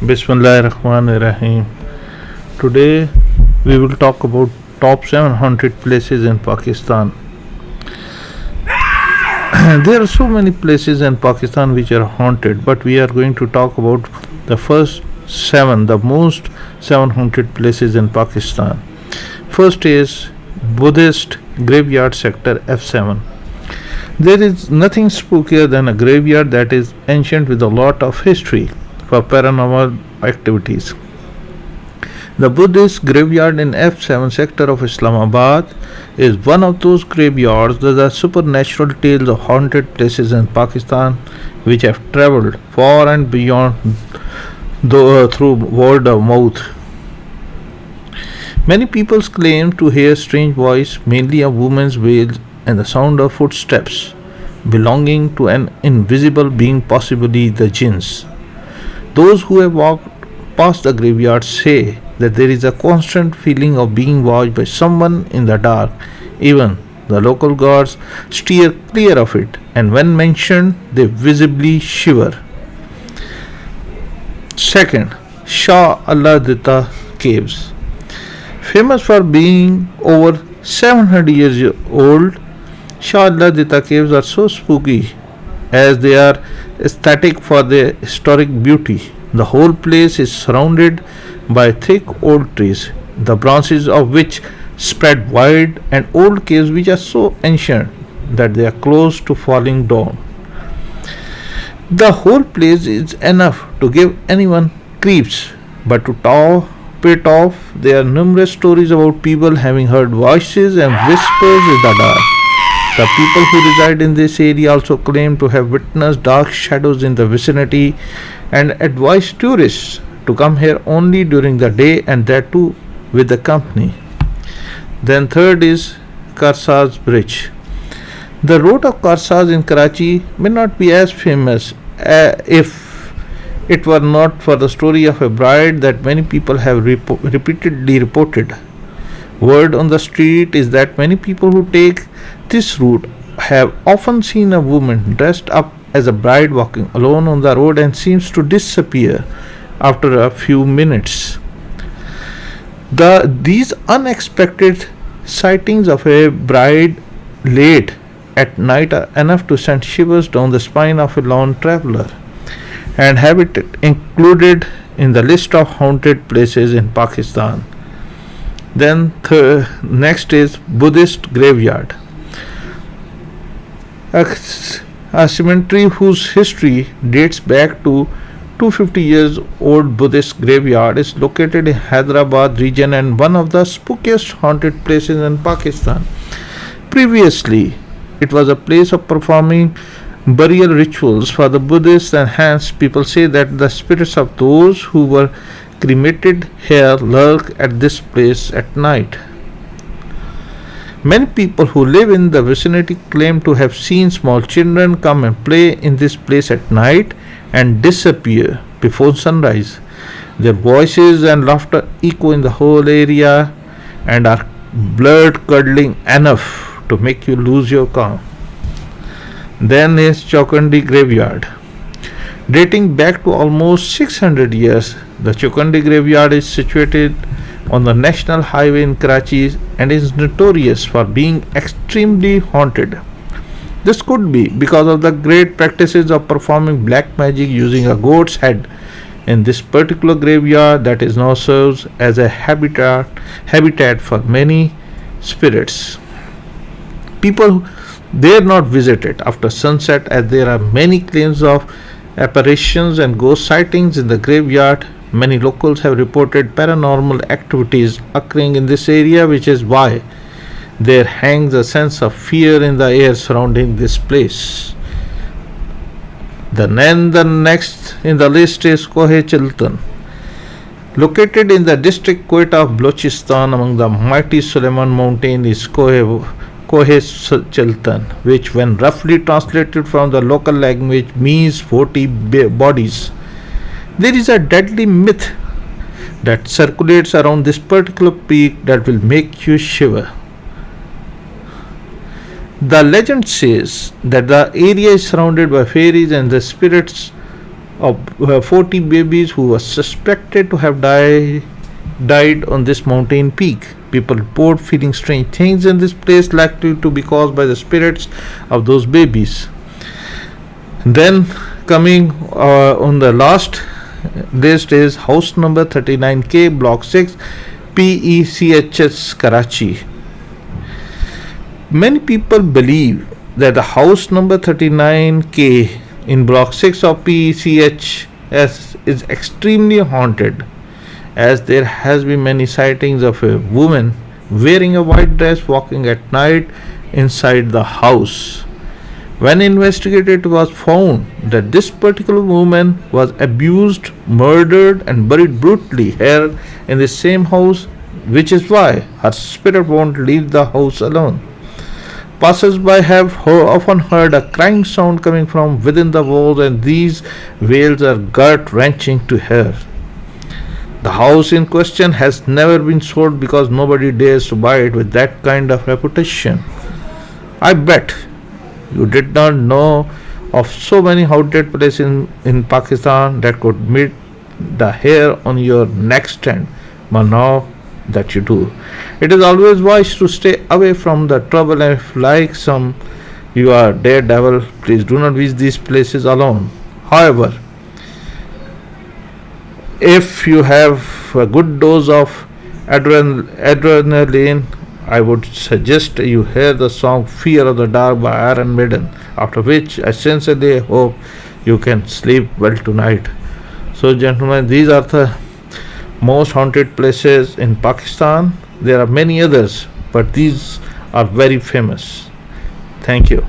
Bismillahirrahmanirrahim. Today we will talk about top 7 haunted places in Pakistan. There are so many places in Pakistan which are haunted, but we are going to talk about the first 7, the most 7 haunted places in Pakistan. First is Buddhist Graveyard Sector F7. There is nothing spookier than a graveyard that is ancient with a lot of history for paranormal activities. The Buddhist graveyard in F7 sector of Islamabad is one of those graveyards that are supernatural tales of haunted places in Pakistan which have traveled far and beyond through word of mouth. Many people claim to hear strange voice, mainly a woman's wail and the sound of footsteps belonging to an invisible being, possibly the jinns. Those who have walked past the graveyard say that there is a constant feeling of being watched by someone in the dark. Even the local guards steer clear of it, and when mentioned, they visibly shiver. Second, Charsadda Caves. Famous for being over 700 years old, Charsadda Caves are so spooky as they are aesthetic for their historic beauty. The whole place is surrounded by thick old trees, the branches of which spread wide, and old caves which are so ancient that they are close to falling down. The whole place is enough to give anyone creeps, but to top it off, there are numerous stories about people having heard voices and whispers in the dark. The people who reside in this area also claim to have witnessed dark shadows in the vicinity and advise tourists to come here only during the day, and that too with the company. Then third is Karakas Bridge. The road of Karsaz in Karachi may not be as famous if it were not for the story of a bride that many people have repeatedly reported. Word on the street is that many people who take this route have often seen a woman dressed up as a bride walking alone on the road and seems to disappear after a few minutes. These unexpected sightings of a bride late at night are enough to send shivers down the spine of a lone traveler and have it included in the list of haunted places in Pakistan. Then next is Buddhist Graveyard. A cemetery whose history dates back to 250 years old Buddhist graveyard is located in Hyderabad region and one of the spookiest haunted places in Pakistan. Previously, it was a place of performing burial rituals for the Buddhists, and hence people say that the spirits of those who were cremated here lurk at this place at night. Many people who live in the vicinity claim to have seen small children come and play in this place at night and disappear before sunrise. Their voices and laughter echo in the whole area and are blood curdling enough to make you lose your calm. Then is Chokkan Graveyard. Dating back to almost 600 years, the Chokkan Graveyard is situated on the National Highway in Karachi and is notorious for being extremely haunted. This could be because of the great practices of performing black magic using a goat's head in this particular graveyard that is now serves as a habitat for many spirits. People dare not visit it after sunset as there are many claims of apparitions and ghost sightings in the graveyard. Many locals have reported paranormal activities occurring in this area, which is why there hangs a sense of fear in the air surrounding this place. The next in the list is Kohi Chhilton. Located in the district Quetta of Balochistan among the mighty Suleiman mountain is Kohi Chhilton, which when roughly translated from the local language means 40 bodies. There is a deadly myth that circulates around this particular peak that will make you shiver. The legend says that the area is surrounded by fairies and the spirits of 40 babies who were suspected to have died on this mountain peak. People report feeling strange things in this place, likely to be caused by the spirits of those babies. Then, coming on the last list is house number 39K, block 6, PECHS, Karachi. Many people believe that the house number 39K in block 6 of PECHS is extremely haunted, as there has been many sightings of a woman wearing a white dress walking at night inside the house. When investigated, it was found that this particular woman was abused, murdered, and buried brutally here in the same house, which is why her spirit won't leave the house alone. Passers-by have often heard a crying sound coming from within the walls, and these wails are gut-wrenching to hear. The house in question has never been sold because nobody dares to buy it with that kind of reputation. I bet you did not know of so many haunted places in Pakistan that could meet the hair on your neck stand, but now that you do, it is always wise to stay away from the trouble, and if like some you are daredevil, please do not visit these places alone. However, if you have a good dose of adrenaline, I would suggest you hear the song Fear of the Dark by Iron Maiden, after which I sincerely hope you can sleep well tonight. So, gentlemen, these are the most haunted places in Pakistan. There are many others, but these are very famous. Thank you.